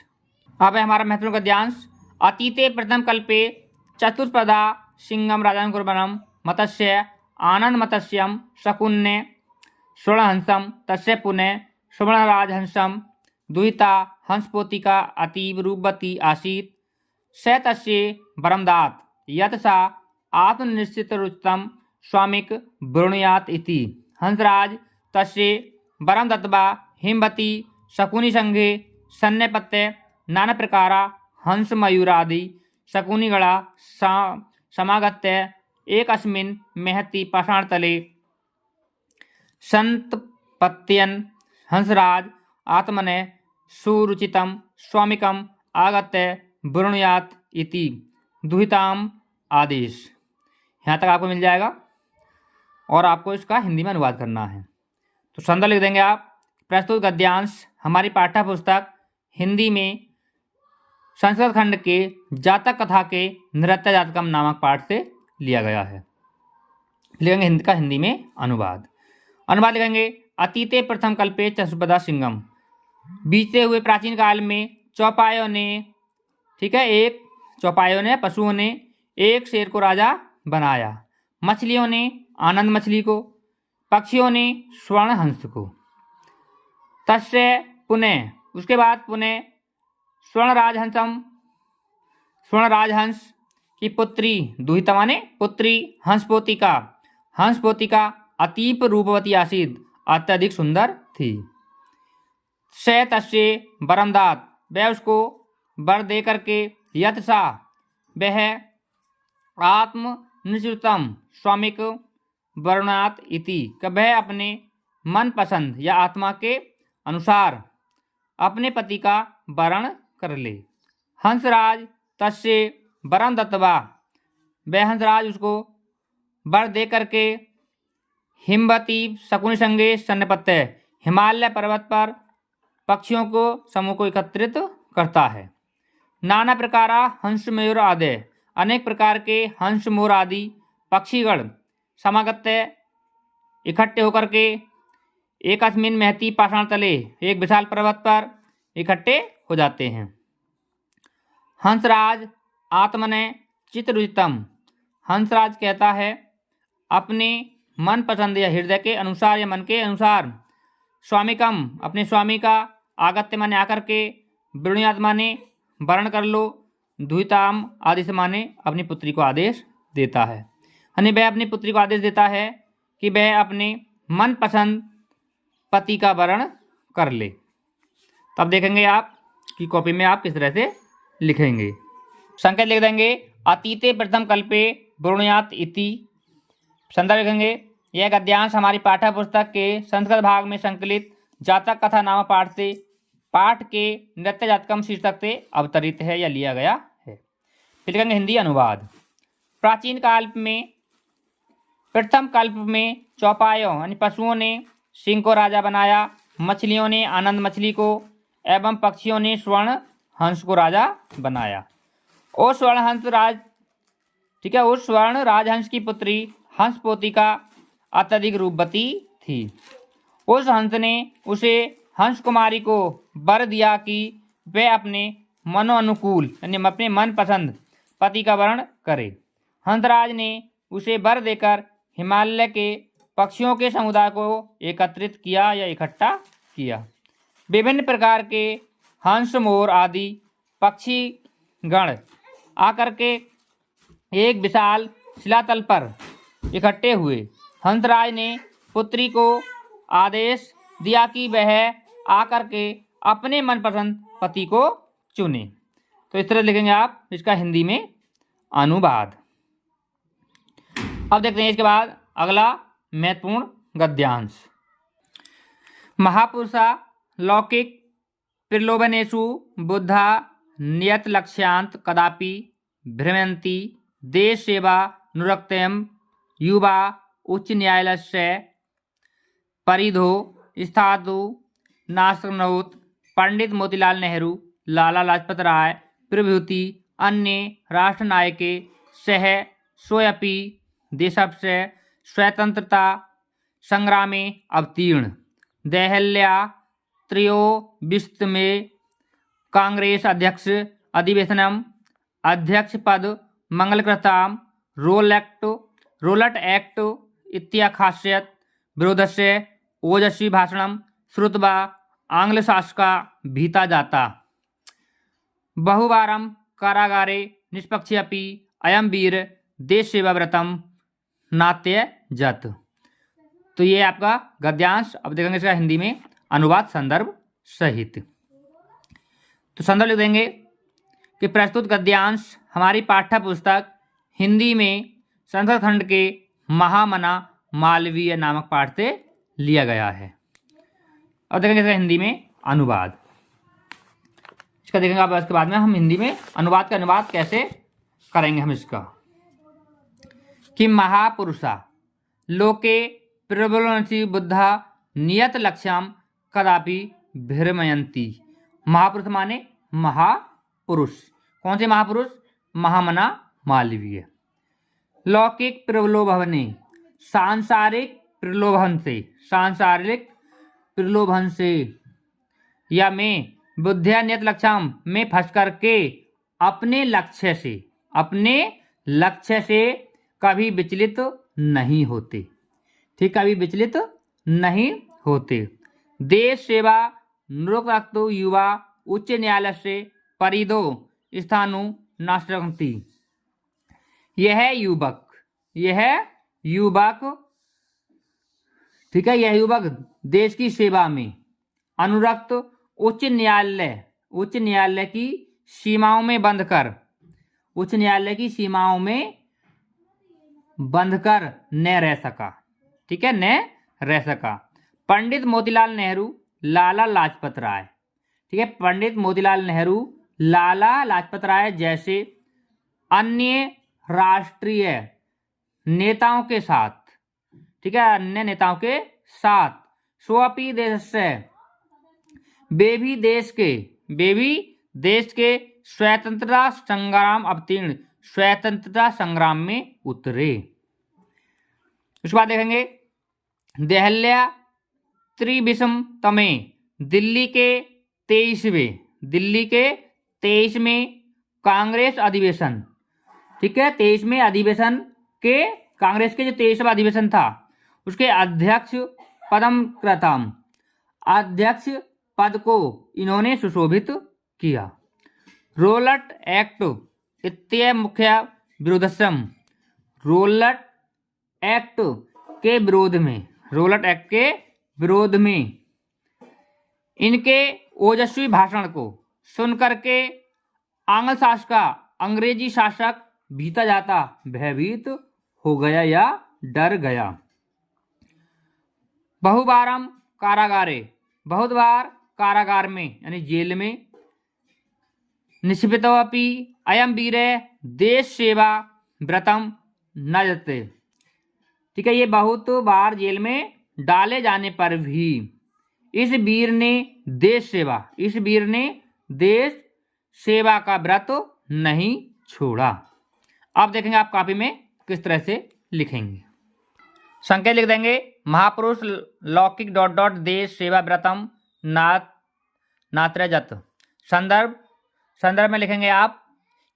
अब है हमारा महत्वपूर्ण गद्यांश। अतीते प्रथम कल्पे चतुष्पदा सिंहम राजन कुर्बनम मत्स्य आनंद मत्स्यम शकुन्ने स्वर्णहंसम तस्य पुनः सुवर्णराजहंसम दुहिता हंसपोतिका अतीव रूपवती आसीत् स तस्य वरमदात यत् सा आत्मनिश्चित रुचितम स्वामिक वृणुयात् इति। हंसराज तस्य वरम दत्त्वा हिमवती शकुनी संघे सन्निपत्य नाना प्रकारा हंस मयूरादि शकुनिगणा समागत्य एकस्मिन् महति पाषाणतले संतपत्यन् हंसराज आत्मने सुरुचितं स्वामिकम् आगत्य वृणुयात् इति दुहिताम आदेश। यहाँ तक आपको मिल जाएगा और आपको इसका हिंदी में अनुवाद करना है। तो संदर्भ लिख देंगे आप। प्रस्तुत गद्यांश हमारी पाठ्य पुस्तक हिंदी में संस्कृत खंड के जातक कथा के नृत्य जातकम नामक पाठ से लिया गया है। लिखेंगे हिंदी का हिंदी में अनुवाद। अनुवाद लिखेंगे अतीते प्रथम कल्पे चतुष्पदा सिंहम। बीते हुए प्राचीन काल में चौपायों ने, ठीक है, एक चौपायों ने, पशुओं ने एक शेर को राजा बनाया। मछलियों ने आनंद मछली को, पक्षियों ने स्वर्ण हंस को। तस्य पुनः, उसके बाद पुनः स्वर्ण राजहंस की पुत्री, दुहिता माने पुत्री, हंसपोतिका अतीप रूपवती आसीत, अत्यधिक सुंदर थी। स तस्य वरमदात, वह उसको वर दे करके, यत सा, वह आत्मनिश्चितम स्वामिक वर्णात इति, वह अपने मन पसंद या आत्मा के अनुसार अपने पति का वरण कर ले। हंसराज तस्य वरम दत्तवा, वह हंसराज उसको वर दे करके हिमवती शकुनि संगे सन्नपत्य, हिमालय पर्वत पर पक्षियों को समूह को एकत्रित करता है। नाना प्रकारा हंस मयूर आदि, अनेक प्रकार के हंस मोर आदि पक्षीगण समागत्य इकट्ठे होकर के एकस्मिन महती पाषाण तले, एक विशाल पर्वत पर इकट्ठे हो जाते हैं। हंसराज आत्मने चित्तरुचितम, हंसराज कहता है अपने मन पसंद या हृदय के अनुसार या मन के अनुसार, स्वामिकम, अपने स्वामी का, आगत्य माने आकर के, वृणुयात माने वर्ण कर लो, दुहिताम आदेश माने अपनी पुत्री को आदेश देता है। यानी वह अपनी पुत्री को आदेश देता है कि वह अपने मन पसंद पति का वर्ण कर ले। तब देखेंगे आप कि कॉपी में आप किस तरह से लिखेंगे। संकेत लिख देंगे अतीते प्रथम कल्पे वृणुयात इति। संदर्भ लिखेंगे यह गद्यांश हमारी पाठ्य पुस्तक के संस्कृत भाग में संकलित जातक कथा नामक पाठ से, पाठ के नृत्य जातकम शीर्षक से अवतरित है या लिया गया है। फिर लिखेंगे हिंदी अनुवाद। प्राचीन काल में, प्रथम कल्प में चौपायों यानी पशुओं ने सिंह को राजा बनाया, मछलियों ने आनंद मछली को एवं पक्षियों ने स्वर्ण हंस को राजा बनाया। और स्वर्ण हंस राज, ठीक है, उस स्वर्ण राजहंस की पुत्री हंसपोतिका अत्यधिक रूपवती थी। उस हंस ने उसे हंस कुमारी को वर दिया कि वह अपने मनोनुकूल यानी अपने मन पसंद पति का वर्ण करे। हंसराज ने उसे वर देकर हिमालय के पक्षियों के समुदाय को एकत्रित किया या इकट्ठा किया। विभिन्न प्रकार के हंस मोर आदि पक्षी गण आकर के एक विशाल शिलातल पर इकट्ठे हुए। हंसराज ने पुत्री को आदेश दिया कि वह आकर के अपने मनपसंद पति को चुने। तो इस तरह लिखेंगे आप इसका हिंदी में अनुवाद। अब देखते हैं इसके बाद अगला महत्वपूर्ण गद्यांश। महापुरुषा लौकिक प्रलोभनेषु बुद्धा नियत लक्ष्यांत कदापि भ्रमन्ति देश सेवा नुरक्तयम युवा उच्च न्यायालयस्य परिधो स्थातु नाशनौत पंडित मोतीलाल नेहरू, लाला लाजपत राय प्रभृति अन्य राष्ट्रनायके सह स्वयपि देशस्य स्वतंत्रता संग्रामे अवतीर्ण। देहल्या त्रयोविंशति में कांग्रेस अध्यक्ष अधिवेशनम अध्यक्ष पद मंगलकृताम रोलट एक्ट इत्याखास्यत विरोधस्य ओजस्वी भाषणम श्रुत्वा आंग्लशासका भीता जाता। बहुवारं कारागारे निष्पक्षेऽपि अयं वीर देश सेवाव्रतम नात्यजत। तो ये आपका गद्यांश। अब देखेंगे इसका हिंदी में अनुवाद संदर्भ सहित। तो संदर्भ लिख देंगे कि प्रस्तुत गद्यांश हमारी पाठ्य पुस्तक हिंदी में संस्कृत खंड के महामना मालवीय नामक पाठ से लिया गया है। अब देखेंगे इसका हिंदी में अनुवाद। इसका देखेंगे आप, इसके बाद में हम हिंदी में अनुवाद का अनुवाद कैसे करेंगे हम इसका। कि महापुरुषा लोके प्रबलवंशी बुद्धा नियत लक्ष्यम कदापि भ्रमयंती। महापुरुष माने महापुरुष। कौन से महापुरुष? महामना मालवीय। लौकिक प्रलोभने सांसारिक प्रलोभन से या में बुद्धिया नियत लक्ष्यम में फंस करके अपने लक्ष्य से कभी विचलित नहीं होते। ठीक, कभी विचलित नहीं होते। देश सेवा निरुक्त युवा उच्च न्यायालय से परिदो स्थानु नास्ति। यह युवक ठीक है, यह युवक देश की सेवा में अनुरक्त उच्च न्यायालय की सीमाओं में बंधकर न रह सका। ठीक है, न रह सका। पंडित मोतीलाल नेहरू, लाला लाजपत राय। ठीक है, पंडित मोतीलाल नेहरू, लाला लाजपत राय जैसे अन्य राष्ट्रीय नेताओं के साथ, ठीक है, अन्य नेताओं के साथ स्वपी देश से वे भी देश के स्वतंत्रता संग्राम में उतरे। उसके बाद देखेंगे देहल्या त्रिविशम तमे दिल्ली के 23वें कांग्रेस अधिवेशन। ठीक है, 23वें अधिवेशन के कांग्रेस के जो 23वां अधिवेशन था उसके अध्यक्ष पद को इन्होंने सुशोभित किया। रोलट एक्ट इत्य मुख्य विरोधस्यम। रोलट एक्ट के विरोध में इनके ओजस्वी भाषण को सुनकर के अंग्रेजी शासक भीतर जाता भयभीत हो गया या डर गया। बहुत बार कारागार में यानी जेल में निक्षिप्तोऽपि अयम वीर देश सेवा व्रतम न जते। ठीक है, ये बहुत बार जेल में डाले जाने पर भी इस वीर ने देश सेवा का व्रत नहीं छोड़ा। अब देखेंगे आप कॉपी में किस तरह से लिखेंगे। संकेत लिख देंगे महापुरुष लौकिक ... देश सेवा व्रतम नात्रजत। संदर्भ में लिखेंगे आप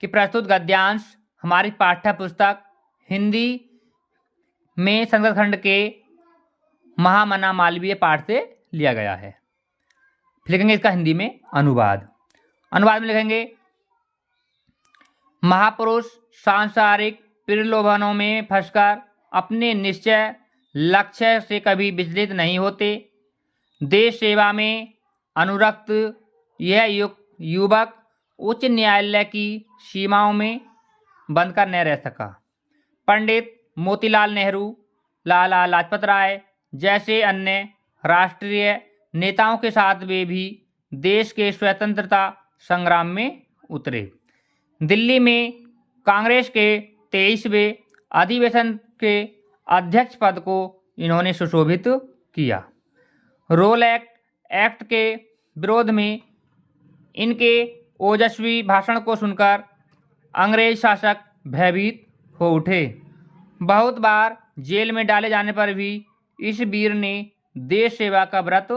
कि प्रस्तुत गद्यांश हमारी पाठ्य पुस्तक हिंदी में संस्कृत खंड के महामना मालवीय पाठ से लिया गया है। फिर लिखेंगे इसका हिंदी में अनुवाद में लिखेंगे महापुरुष सांसारिक प्रलोभनों में फंसकर अपने निश्चय लक्ष्य से कभी विचलित नहीं होते। देश सेवा में अनुरक्त यह युवक उच्च न्यायालय की सीमाओं में बंधकर न रह सका। पंडित मोतीलाल नेहरू, लाला लाजपत राय जैसे अन्य राष्ट्रीय नेताओं के साथ वे भी देश के स्वतंत्रता संग्राम में उतरे। दिल्ली में कांग्रेस के 23वें अधिवेशन के अध्यक्ष पद को इन्होंने सुशोभित किया। रोल एक्ट के विरोध में इनके ओजस्वी भाषण को सुनकर अंग्रेज शासक भयभीत हो उठे। बहुत बार जेल में डाले जाने पर भी इस वीर ने देश सेवा का व्रत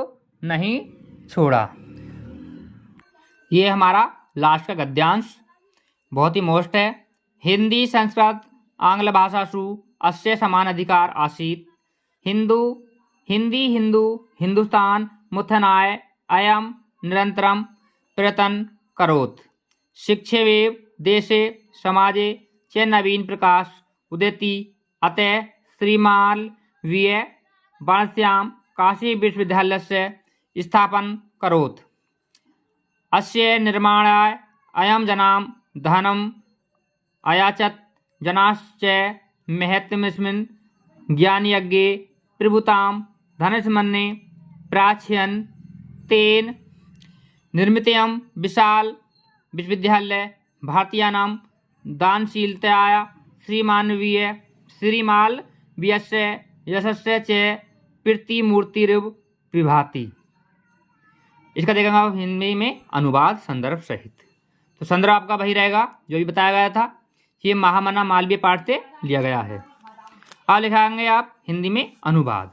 नहीं छोड़ा। ये हमारा लास्ट का गद्यांश बहुत ही मोस्ट है। हिंदी संस्कृत आंग्ल भाषासु अस्य समान अधिकार आसीत्। हिंदुस्तान मुत्थनाय अयम निरंतरम प्रयत्न करोत्। शिक्षेवेव देशे समाजे च नवीन प्रकाश उदेति। अतः श्रीमालवीय वाराणस्यां काशी विश्वविद्यालयस्य स्थापन करोत्। अस्य निर्माणाय अयं जनां धनम् अयाचत। जनाश्च महत्तमस्मिन् ज्ञानयज्ञे प्रभुतां धनसमन्ने प्राच्यन् तेन निर्मितयं विशाल विश्वविद्यालय भारतीयानां दानशीलताया श्रीमालवीयस्य यशस्य च प्रतिमूर्तिरिव विभाति। इसका देखेंगे आप हिंदी में अनुवाद संदर्भ सहित। तो संदर्भ आपका वही रहेगा जो भी बताया गया था, ये महामना मालवीय पाठ से लिया गया है। अब लिखाएंगे आप हिंदी में अनुवाद।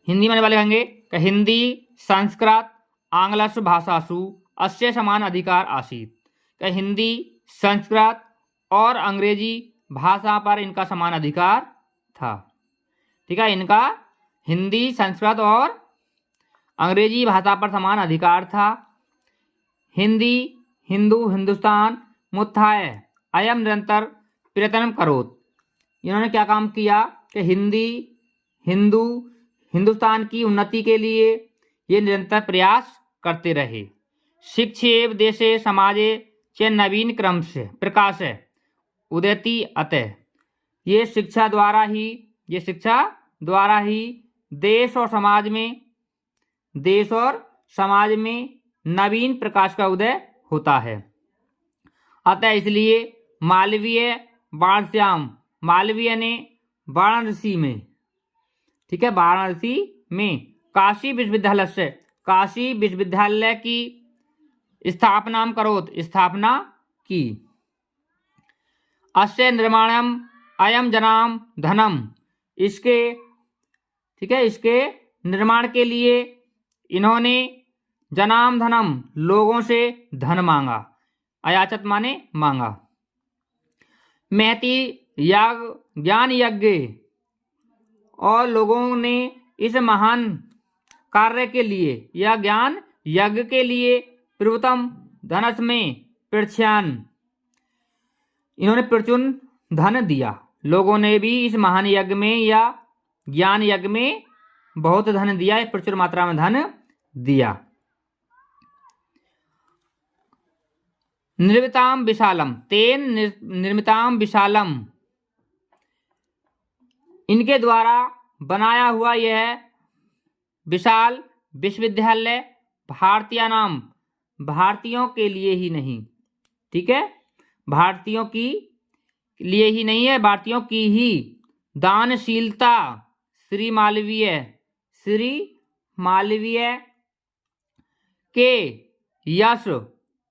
हिंदी में लिखेंगे कि हिंदी संस्कृत आंग्लसु भाषासु अस्य समान अधिकार आसीत। कि हिंदी संस्कृत और अंग्रेजी भाषा पर इनका समान अधिकार था। ठीक है, इनका हिंदी संस्कृत और अंग्रेजी भाषा पर समान अधिकार था। हिंदी हिंदू हिंदुस्तान मुत्थाय अयम निरंतर प्रयत्न करोत। इन्होंने क्या काम किया कि हिंदी हिंदू हिंदुस्तान की उन्नति के लिए ये निरंतर प्रयास करते रहे। शिक्षेव देशे समाजे च नवीन क्रम से प्रकाश उदयति अतः ये शिक्षा द्वारा ही देश और समाज में नवीन प्रकाश का उदय होता है। अतः इसलिए मालवीय ने वाराणसी में, ठीक है, वाराणसी में काशी विश्वविद्यालय की स्थापना की। अस्य निर्माणम अयम जनाम धनम, इसके, ठीक है, इसके निर्माण के लिए इन्होंने जनाम धनम लोगों से धन मांगा। अयाचत माने मांगा। महती ज्ञान यज्ञ, और लोगों ने इस महान कार्य के लिए या ज्ञान यज्ञ के लिए प्रभुतम धनस में प्रच्छान, इन्होंने प्रचुर धन दिया। लोगों ने भी इस महान यज्ञ में या ज्ञान यज्ञ में बहुत धन दिया, प्रचुर मात्रा में धन दिया। निर्मिताम विशालम तेन निर्मिताम विशालम, इनके द्वारा बनाया हुआ यह विशाल विश्वविद्यालय भारतीयों के लिए ही नहीं, ठीक है, भारतीयों की लिए ही नहीं है, भारतीयों की ही दानशीलता श्री मालवीय के यश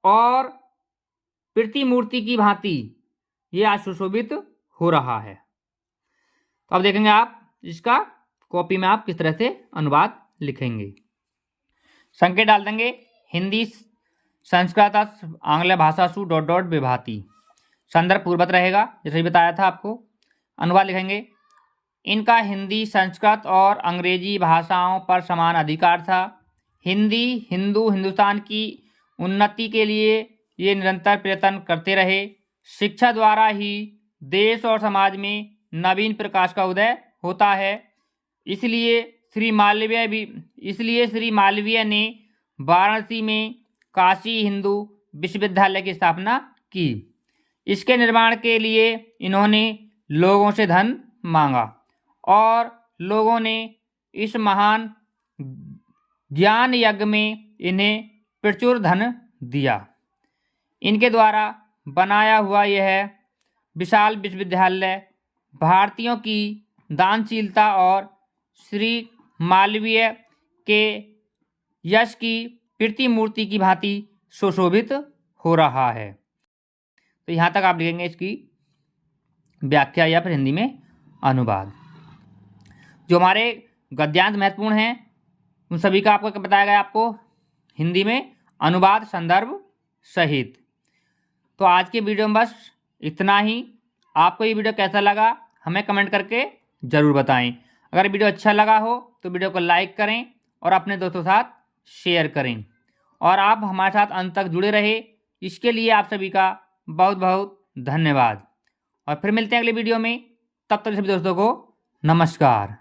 और प्रतिमूर्ति की भांति यह सुशोभित हो रहा है। तो अब देखेंगे आप इसका कॉपी में आप किस तरह से अनुवाद लिखेंगे। संकेत डाल देंगे हिंदी संस्कृत आंग्ल भाषासु ... विभाति। संदर्भ पूर्ववत रहेगा जैसे ही बताया था आपको। अनुवाद लिखेंगे इनका हिंदी संस्कृत और अंग्रेजी भाषाओं पर समान अधिकार था। हिंदी हिंदू हिंदुस्तान की उन्नति के लिए ये निरंतर प्रयत्न करते रहे। शिक्षा द्वारा ही देश और समाज में नवीन प्रकाश का उदय होता है। इसलिए श्री मालवीय ने वाराणसी में काशी हिंदू विश्वविद्यालय की स्थापना की। इसके निर्माण के लिए इन्होंने लोगों से धन मांगा और लोगों ने इस महान ज्ञान यज्ञ में इन्हें प्रचुर धन दिया। इनके द्वारा बनाया हुआ यह विशाल विश्वविद्यालय भारतीयों की दानशीलता और श्री मालवीय के यश की प्रतिमूर्ति की भांति सुशोभित हो रहा है। तो यहाँ तक आप लिखेंगे इसकी व्याख्या या फिर हिंदी में अनुवाद। जो हमारे गद्यांश महत्वपूर्ण हैं उन सभी का आपको बताया गया आपको हिंदी में अनुवाद संदर्भ सहित। तो आज के वीडियो में बस इतना ही। आपको ये वीडियो कैसा लगा हमें कमेंट करके ज़रूर बताएं। अगर वीडियो अच्छा लगा हो तो वीडियो को लाइक करें और अपने दोस्तों के साथ शेयर करें और आप हमारे साथ अंत तक जुड़े रहे इसके लिए आप सभी का बहुत बहुत धन्यवाद। और फिर मिलते हैं अगले वीडियो में। तब तक सभी दोस्तों को नमस्कार।